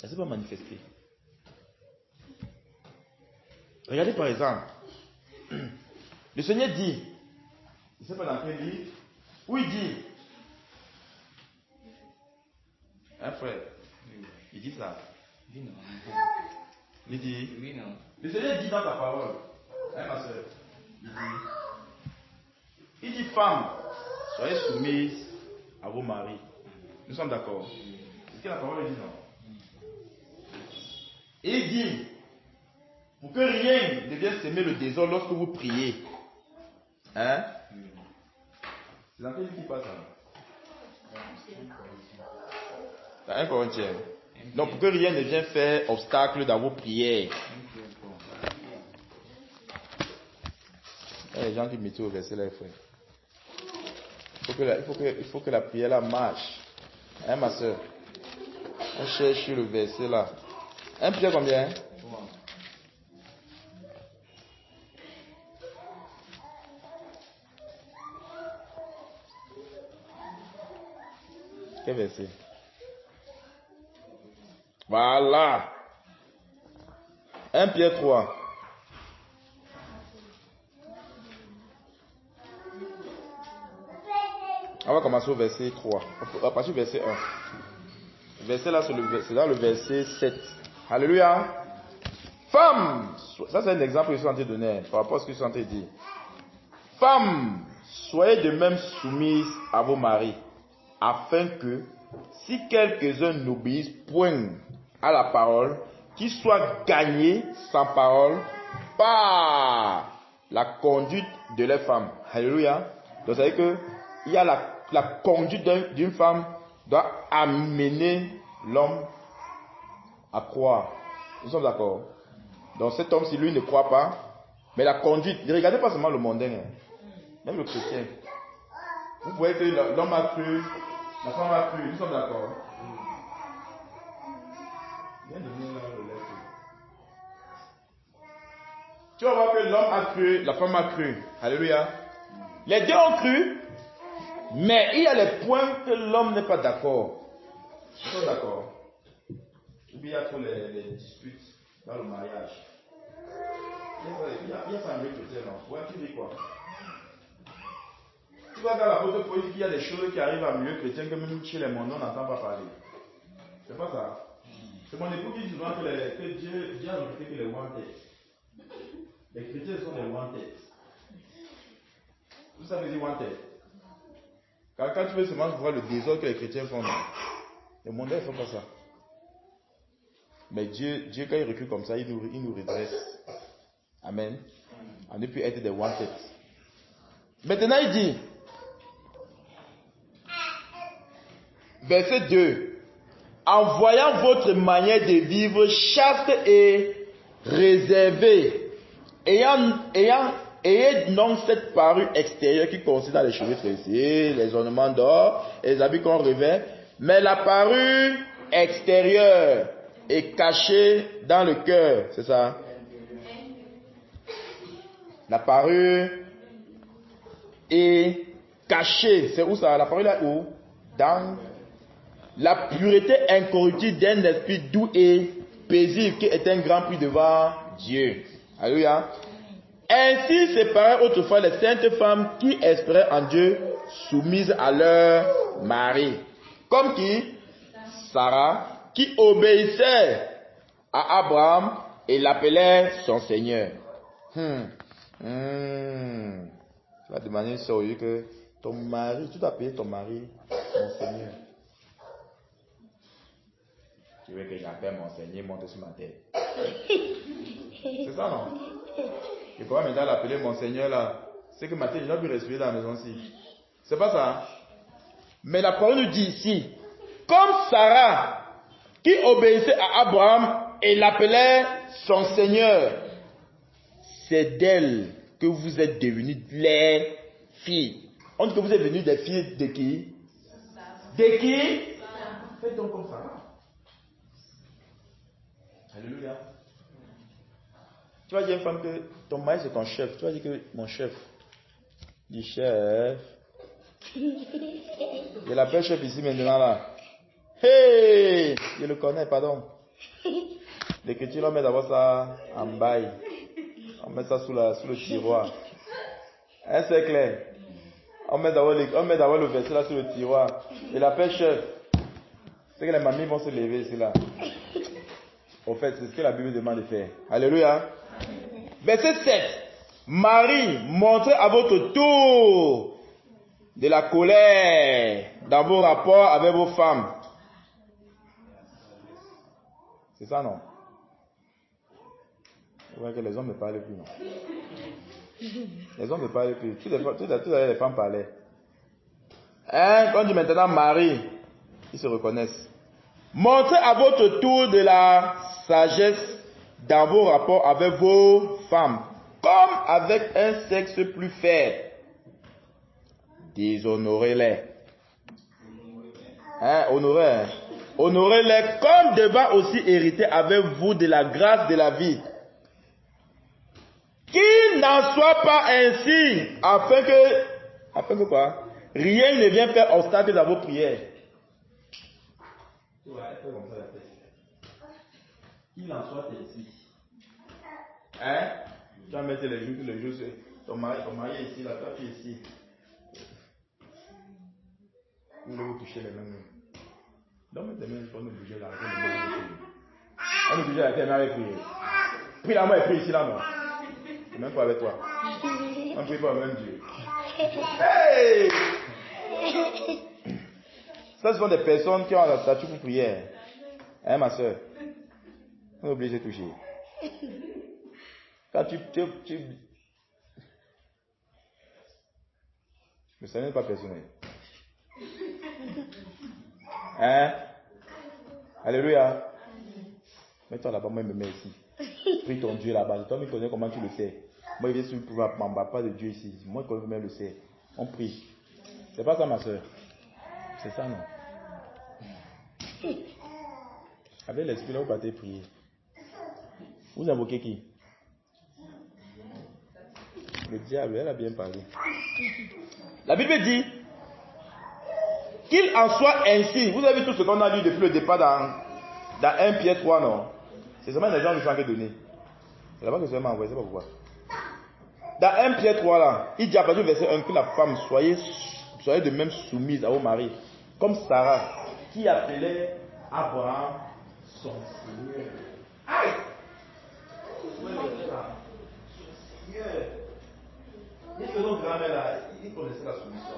Elle ne s'est pas manifestée. Regardez par exemple, le Seigneur dit, je ne sais pas dans quel livre, où il dit, hein frère, il dit ça. Il dit, le Seigneur dit dans ta parole, hein ma soeur, il dit, femme, soyez soumises à vos maris. Nous sommes d'accord. Est-ce que la parole dit non? Et il dit, pour que rien ne vienne s'aimer le désordre lorsque vous priez. Hein? C'est dans quel livre qui passe ça? 1 Corinthiens. Donc pour que rien ne vienne faire obstacle dans vos prières. Les gens qui mettent au verset là, frère. Il faut que la prière là marche. Hein ma soeur? On cherche le verset là. 1 Pierre combien? Quel verset? Voilà. 1 Pierre 3. On va commencer au verset 3. On va passer au verset 1. Le verset là, c'est dans le verset 7. Alléluia. Femme, ça c'est un exemple que je suis en train de donner par rapport à ce que je suis en train de dire. Femme, soyez de même soumises à vos maris, afin que, si quelques-uns n'obéissent point à la parole, qu'ils soient gagnés sans parole par la conduite de leurs femmes. Alléluia. Donc ça veut dire que il y a la conduite d'une femme doit amener l'homme à croire. Nous sommes d'accord. Donc cet homme, si lui ne croit pas, mais la conduite, ne regardez pas seulement le mondain, même le chrétien. Vous voyez que l'homme a cru, la femme a cru, nous sommes d'accord. Tu vas voir que l'homme a cru, la femme a cru. Alléluia. Les deux ont cru, mais il y a les points que l'homme n'est pas d'accord. Nous sommes d'accord. Il y a trop les disputes dans le mariage. Il y a ça un peu chrétien, non? Ouais, tu dis quoi? Tu vois, dans l'apôtre Paul, il y a des choses qui arrivent à milieu chrétien que même chez les mondes, on n'entend pas parler. C'est pas ça? C'est mon époux qui dit souvent que Dieu a recruté que les wanted. Les chrétiens sont les wanted. Vous savez dire wanted? Quand tu veux seulement voir le désordre que les chrétiens font, les mondains ne font pas ça. Mais Dieu, quand il recule comme ça, il nous redresse. Amen. On ne peut être des wanted. Maintenant, il dit, verset 2, en voyant votre manière de vivre chaste et réservée, ayez donc cette parure extérieure qui consiste dans les cheveux tressés, les ornements d'or, les habits qu'on revêt, mais la parure extérieure est cachée dans le cœur, c'est ça? La parure est cachée, c'est où ça? La parure là où? Dans la pureté incorruptible d'un esprit doux et paisible qui est un grand prix devant Dieu. Alléluia. Ainsi séparaient autrefois les saintes femmes qui espéraient en Dieu, soumises à leur mari. Comme qui? Sarah, qui obéissait à Abraham et l'appelait son Seigneur. Tu vas demander sérieux que ton mari, tu dois appeler ton mari mon Seigneur. Tu veux que j'appelle mon Seigneur, monte sur ma tête. C'est ça, non? Et pourquoi maintenant l'appeler mon Seigneur là? C'est que Mathilde, je dois plus respirer dans la maison-ci. C'est pas ça? Mais la parole nous dit ici, comme Sarah, qui obéissait à Abraham et l'appelait son Seigneur, c'est d'elle que vous êtes devenus les filles. On dit que vous êtes devenus des filles de qui? De qui? Faites donc comme Sarah. Alléluia. Tu vas dire à une femme que ton mari c'est ton chef. Tu vas dire que mon chef. Du chef. Je l'appelle chef ici maintenant là. Hey! Je le connais, pardon. L'écriture, on met d'abord ça en bail. On met ça sous le tiroir. Hein, c'est clair. On met d'abord le verset là sur le tiroir. Et la paix chef. C'est que les mamies vont se lever ici là. Au fait, c'est ce que la Bible demande de faire. Alléluia. Verset 7. Marie, montrez à votre tour de la colère dans vos rapports avec vos femmes. C'est ça, non? Vous voyez que les hommes ne parlent plus, non? Les hommes ne parlent plus. Tout les femmes parlaient. Hein? Quand on dit maintenant Marie, ils se reconnaissent. Montrez à votre tour de la sagesse dans vos rapports avec vos femmes, comme avec un sexe plus faible. Déshonorez-les. Hein? Honorez-les comme devant aussi hériter avec vous de la grâce de la vie. Qu'il n'en soit pas ainsi, afin que quoi? Rien ne vienne faire obstacle dans vos prières. Qu'il en soit ainsi. Hein? Tu vas mettre les joues, ton mari est ici, la toi tu es ici. Vous voulez vous toucher les mains. Donc mettez les mains pour nous bouger là. On nous bouger la tête, mais avec prier. Prie là, moi et prie ici là, non. Même pas avec toi. On ne prie pas au même Dieu. Hey! Ça, ce sont des personnes qui ont la statue pour prier. Hein, ma soeur? On est obligé de toucher. Quand tu... Le Seigneur n'est pas personnel. Hein? Alléluia. Mets-toi là-bas, moi je me mets ici. Prie ton Dieu là-bas. Toi, tu connais comment tu le sais. Moi, je viens sur le pouvoir, pas de Dieu ici. Moi, je connais le sais. On prie. C'est pas ça, ma soeur. C'est ça, non? Avec l'esprit, là, vous partez prier. Vous invoquez qui? Le diable, elle a bien parlé. La Bible dit qu'il en soit ainsi. Vous avez vu tout ce qu'on a lu depuis le départ dans 1 Pierre 3, non? C'est seulement les gens qui sont en train de donner. C'est là-bas que je vais m'envoyer, c'est pas pourquoi. Dans 1 Pierre 3, là, il dit à partir du verset 1 que la femme soyez de même soumise à vos maris, comme Sarah, qui appelait Abraham son Seigneur. Aïe! Il que nos grands-mères là, ils connaissaient la soumission.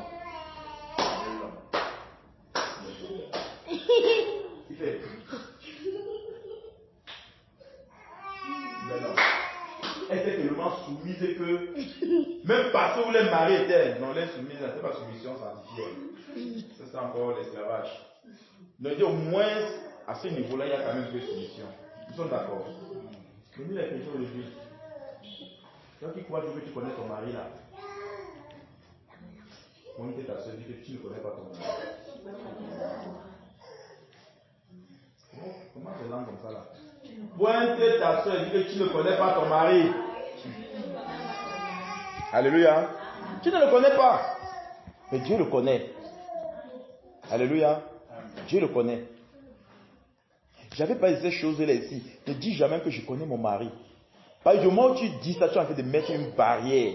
Il fait. Elle était tellement soumise que même parce que vous les mariez étaient, non, les soumises, ce n'est pas soumission sanctifiée. C'est encore l'esclavage. Donc au moins, à ce niveau-là, il y a quand même deux soumissions. Nous sommes d'accord. Mais nous les chrétiens aujourd'hui, toi qui crois que tu connais ton mari là, on était ta soeur, dit que tu ne connais pas ton mari. Comment c'est langue comme ça là? Pointe ta soeur et dis que tu ne connais pas ton mari. Alléluia. Tu ne le connais pas. Mais Dieu le connaît. Alléluia. Dieu le connaît. J'avais pas dit ces choses-là ici. Ne dis jamais que je connais mon mari. Parce que du moment où tu dis ça, tu es en train de mettre une barrière.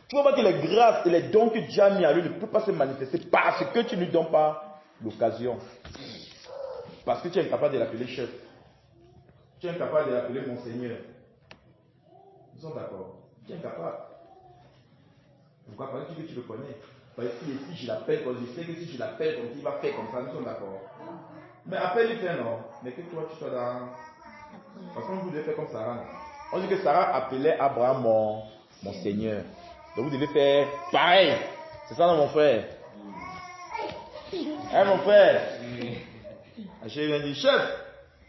Tu vois pas que les grâces et les dons que Dieu a mis à lui ne peuvent pas se manifester parce que tu ne lui donnes pas l'occasion. Parce que tu es incapable de l'appeler chef. Tu es incapable de l'appeler mon Seigneur. Nous sommes d'accord. Tu es incapable. Pourquoi? Parce que tu le connais. Parce que si je l'appelle comme je sais que si je l'appelle comme il va faire comme ça, nous sommes d'accord. Mais appelle-le fait non. Mais que toi tu sois dans. Parce qu'on vous devez faire comme Sarah. On dit que Sarah appelait Abraham mon Seigneur. Donc vous devez faire pareil. C'est ça, non, mon frère? Hein, mon frère? J'ai vient dire, chef!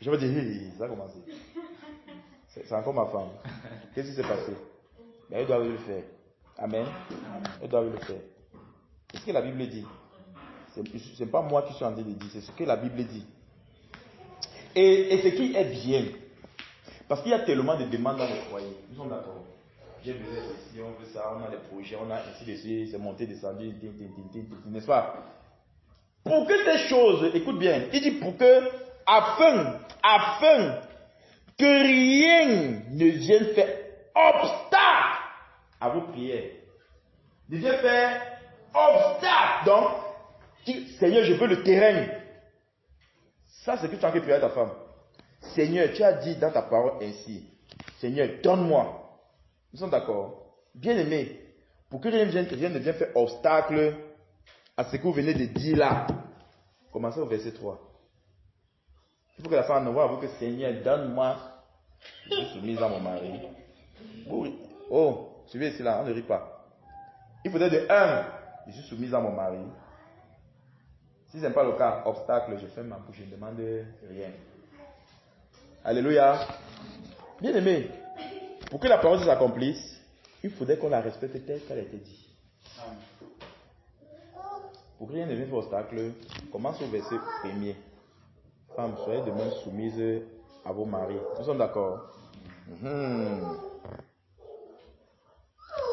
Je me dis, ça a commencé. C'est encore ma femme. Qu'est-ce qui s'est passé? Mais elle doit le faire. Amen. Elle doit le faire. C'est ce que la Bible dit. Ce n'est pas moi qui suis en train de dire, c'est ce que la Bible dit. Et ce qui est bien. Parce qu'il y a tellement de demandes dans le foyer. Nous sommes d'accord. J'ai besoin ici, on veut ça, on a des projets, on a ainsi de suite, c'est monté, descendu, n'est-ce pas? Pour que ces choses, écoute bien, il dit pour que afin que rien ne vienne faire obstacle à vos prières. Ne vienne faire obstacle. Donc, Seigneur, je veux le terrain. Ça, c'est que tu as prié à ta femme. Seigneur, tu as dit dans ta parole ainsi. Seigneur, donne-moi. Nous sommes d'accord? Bien aimé, pour que rien ne vienne faire obstacle à ce que vous venez de dire là. Commencez au verset 3. Il faut que la femme envoie à vous que Seigneur, donne-moi. Je suis soumise à mon mari. Oh, suivez ici là, on ne rit pas. Il faudrait de 1, je suis soumise à mon mari. Si ce n'est pas le cas, obstacle, je ferme ma bouche, je ne demande rien. Alléluia. Bien aimé, pour que la parole s'accomplisse, il faudrait qu'on la respecte telle qu'elle a été dit. Pour que rien ne vienne faire obstacle, commence au verset 1er. Femmes, soyez de même soumises à vos maris. Nous sommes d'accord?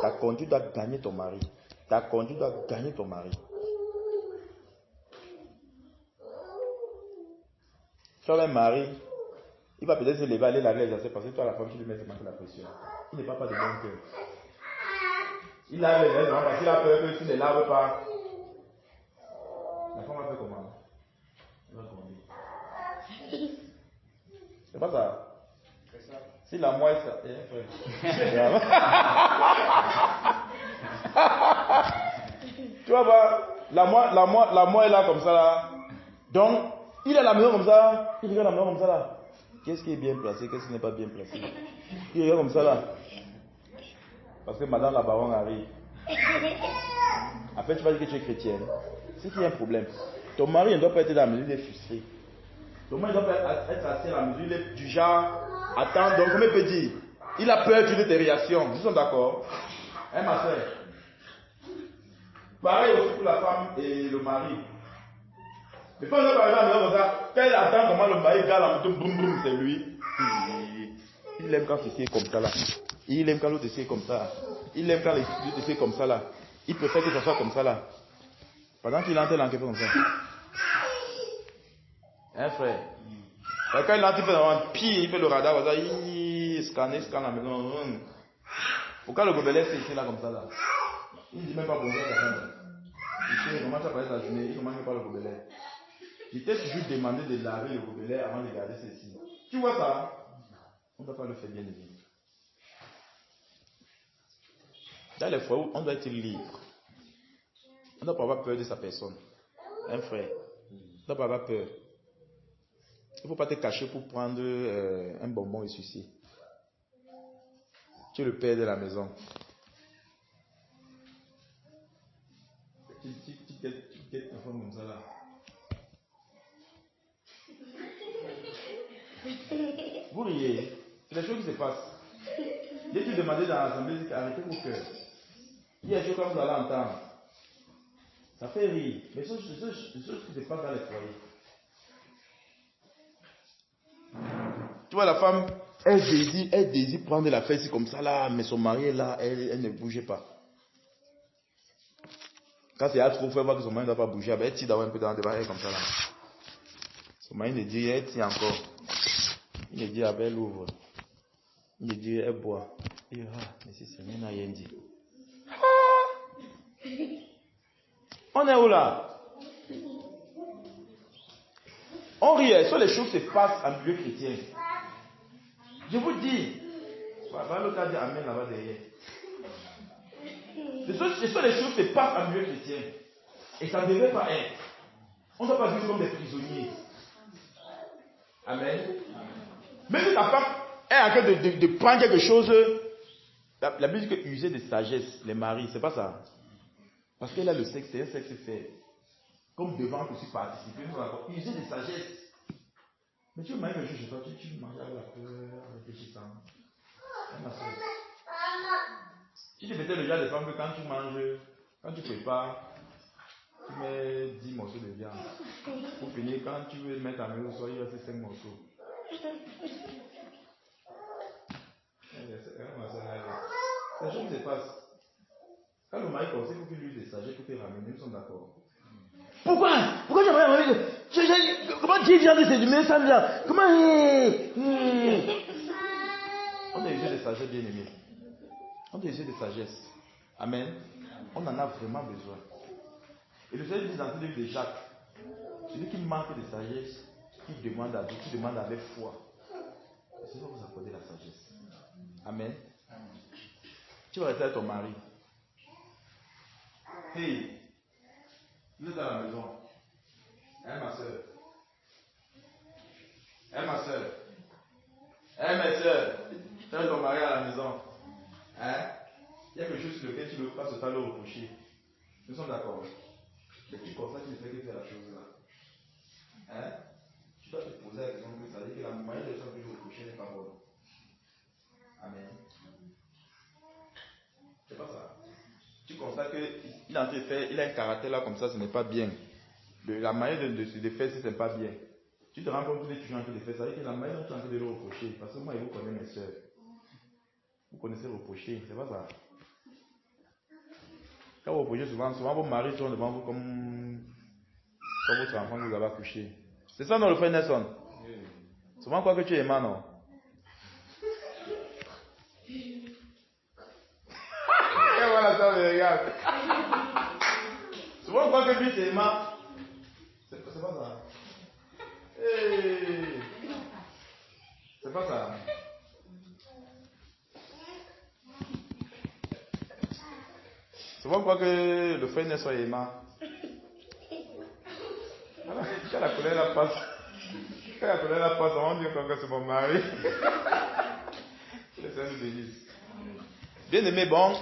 Ta conduite doit gagner ton mari. Ta conduite doit gagner ton mari. Tu as un mari, il va peut-être se lever, aller laver les assiettes parce que toi, la femme, tu lui mets seulement la pression. Il n'est pas de bon cœur. Il lave les assiettes parce qu'il a peur que tu ne laves pas. La femme va faire comment? Elle va grandir. C'est pas ça. C'est ça. Si la moelle, ça. Tu vois pas, la moelle est là comme ça là. Donc, il est à la maison comme ça, il regarde la maison comme ça là. Qu'est-ce qui est bien placé, qu'est-ce qui n'est pas bien placé? Il regarde comme ça là. Parce que madame la baronne arrive. Après tu vas dire que tu es chrétienne. C'est qu'il y a un problème. Ton mari ne doit pas être dans la mesure, il est frustré. Ton mari ne doit pas être assis dans la mesure, il est du genre, attends, donc comment il peut dire? Il a peur de tes réactions. Nous sommes d'accord? Hein ma soeur? Pareil aussi pour la femme et le mari. Mais quand on va arriver à la maison comme ça, quand elle attend comment le mari garde la moto, boum boum, c'est lui. Il aime quand c'est comme ça là. Il aime quand l'autre c'est comme ça. Il aime quand l'autre c'est comme ça là. Il préfère que ça soit comme ça là. Pendant qu'il entre, il en fait comme ça. Hein frère? Et quand il entre, il fait un pire, il fait le radar comme ça. Il scanne la maison. Pourquoi le gobelet c'est ici là comme ça là? Il ne dit même pas bonjour à la femme. Il commence à parler de la journée, il ne commence pas le gobelet. Il t'ai toujours demandé de laver le gobelet avant de garder ceci. Tu vois ça? On ne doit pas le faire bien évidemment. Dans les fois où on doit être libre, on ne doit pas avoir peur de sa personne. Un frère, on ne doit pas avoir peur. Il ne faut pas te cacher pour prendre un bonbon et sucer. Tu es le père de la maison. Tu guettes ta femme comme ça là. Vous riez. C'est les choses qui se passent. Dès que tu demandais dans l'assemblée, arrêtez vos cœurs. Il y a des choses que vous allez entendre. Ça fait rire. Mais c'est des choses qui se passent dans les foyers. Tu vois, la femme, elle désire prendre la fesse comme ça là, mais son mari est là, elle ne bougeait pas. Quand c'est trop fort, elle voit que son mari ne doit pas bouger, elle tire d'abord un peu dans le débat, elle est comme ça là. Son mari ne dit, elle tient encore. Il me dit, elle ouvre. Il me dit, elle boit. Il dit, mais si Seigneur n'a rien dit. On est où là? On rit, sur les choses se passent en milieu chrétien. Je vous dis, va le cas dire Amen là-bas derrière. Ce sont les choses qui se passent en milieu chrétien. Et ça ne devrait pas être. On ne doit pas vivre comme des prisonniers. Amen. Même si ta femme est en train de prendre quelque chose, la Bible dit que user de sagesse, les maris, c'est pas ça. Parce qu'elle a le sexe, c'est un sexe fait. Comme devant aussi participer, user de sagesse. Mais tu manges quelque chose chez toi, tu manges avec la peur, avec les chiffres. Tu te mettais le genre de femme que quand tu manges, quand tu prépares, tu mets 10 morceaux de viande. Pour finir, quand tu veux mettre à maison, il reste 5 morceaux. C'est la chose qui se passe. Quand le mari conseille, il faut qu'il lui use des sagesse pour te ramener, nous sommes d'accord. Pourquoi j'aimerais ramener comment Dieu vient de s'édumer, ça vient. Comment On a usé de sagesse, bien aimé. On a usé de sagesse. Amen. On en a vraiment besoin. Et le Seigneur dit dans le livre de Jacques, celui qui manque de sagesse, qui demande à Dieu, qui demande avec foi, le Seigneur va vous accorder la sagesse. Amen. Tu vas rester avec ton mari. Hey, vous êtes à la maison. Hein, ma soeur? Hein, ma soeur? Hein, mes soeurs? Tu as ton mari à la maison. Hein? Il y a quelque chose sur lequel tu ne veux pas se faire le reprocher. Nous sommes d'accord. Mais tu constats qu'il ne fait que faire la chose là. Hein? Tu dois te poser la question que ça veut dire que la moyenne de choses que je reprocher n'est pas bonne. Amen. C'est pas ça. Tu constates qu'il a un caractère là comme ça, ce n'est pas bien. La manière de se faire, ce n'est pas bien. Tu te rends compte qu'il est toujours en train de faire ça, ça veut dire que la manière dont tu es en train de le reprocher, parce que moi et vous connaissez mes soeurs. Vous connaissez reprocher, c'est pas ça. Quand vous reprochez souvent vos maris sont devant vous comme votre enfant que vous avez accouché. C'est ça non le frère Nelson? Souvent quoi que tu es aimant, non? Et voilà ça, me regarde. Souvent quoi que tu es aimant. C'est pas ça. Hey. C'est pas ça. Souvent quoi que le frère Nelson est aimant. Voilà, quand la colère la passe. Quand la colère la passe, on va dire que c'est mon mari. Le Seigneur nous bénisse. Bien aimé, bon.